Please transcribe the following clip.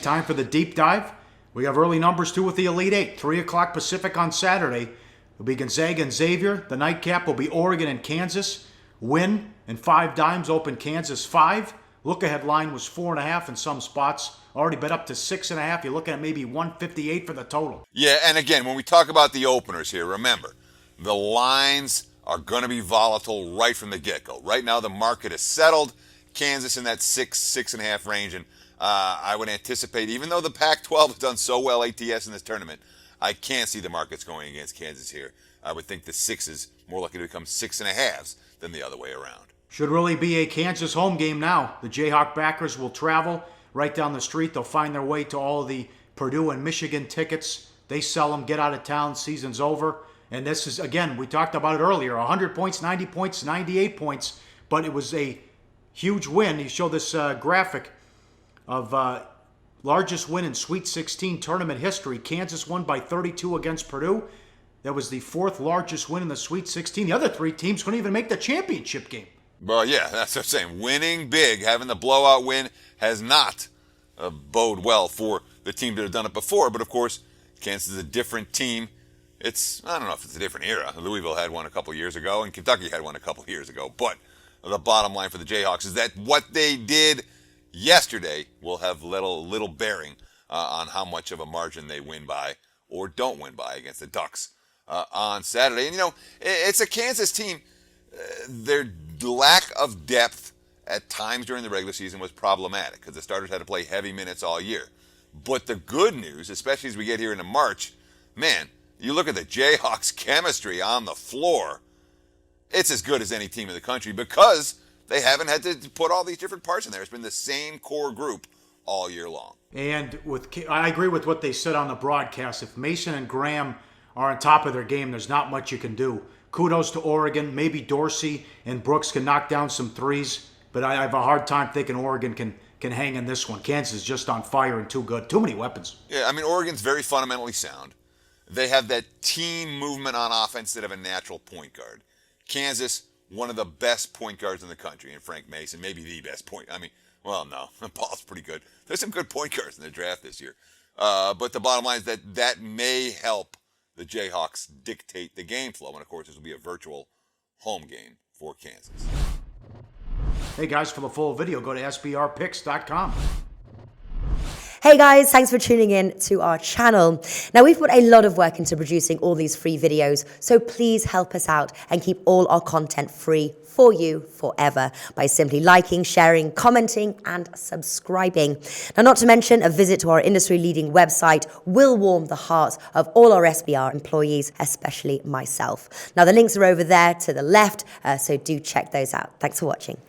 time for the deep dive. We have early numbers too with the Elite Eight. 3 o'clock Pacific on Saturday. It'll be Gonzaga and Xavier. The nightcap will be Oregon and Kansas. Win and 5 dimes open Kansas 5. Look-ahead line was 4.5 in some spots. Already bet up to 6.5. You're looking at maybe 158 for the total. Yeah, and again, when we talk about the openers here, remember, the lines are going to be volatile right from the get-go. Right now, the market is settled. Kansas in that 6.5 range, and I would anticipate, even though the Pac-12 has done so well ATS in this tournament, I can't see the markets going against Kansas here. I would think the 6 is more likely to become 6.5s than the other way around. Should really be a Kansas home game now. The Jayhawk backers will travel right down the street. They'll find their way to all the Purdue and Michigan tickets. They sell them, get out of town, season's over. And this is, again, we talked about it earlier, 100 points, 90 points, 98 points. But it was a huge win. You show this graphic of largest win in Sweet 16 tournament history. Kansas won by 32 against Purdue. That was the 4th largest win in the Sweet 16. The other 3 teams couldn't even make the championship game. Well, yeah, that's what I'm saying. Winning big, having the blowout win has not bode well for the team that have done it before. But, of course, Kansas is a different team. I don't know if it's a different era. Louisville had one a couple years ago, and Kentucky had one a couple years ago. But the bottom line for the Jayhawks is that what they did yesterday will have little bearing on how much of a margin they win by or don't win by against the Ducks on Saturday. And, it's a Kansas team. Their lack of depth at times during the regular season was problematic because the starters had to play heavy minutes all year. But the good news, especially as we get here into March, man, you look at the Jayhawks' chemistry on the floor, it's as good as any team in the country because they haven't had to put all these different parts in there. It's been the same core group all year long. And I agree with what they said on the broadcast. If Mason and Graham are on top of their game, there's not much you can do. Kudos to Oregon. Maybe Dorsey and Brooks can knock down some threes, but I have a hard time thinking Oregon can hang in this one. Kansas is just on fire and too good. Too many weapons. Yeah, Oregon's very fundamentally sound. They have that team movement on offense that have a natural point guard. Kansas, one of the best point guards in the country, and Frank Mason, maybe the best point. Well, no, Paul's pretty good. There's some good point guards in the draft this year. But the bottom line is that may help the Jayhawks dictate the game flow. And, of course, this will be a virtual home game for Kansas. Hey, guys, for the full video, go to sbrpicks.com. Hey guys, thanks for tuning in to our channel. Now we've put a lot of work into producing all these free videos, so please help us out and keep all our content free for you forever by simply liking, sharing, commenting, and subscribing. Now, not to mention, a visit to our industry-leading website will warm the hearts of all our SBR employees, especially myself. Now, the links are over there to the left, so do check those out. Thanks for watching.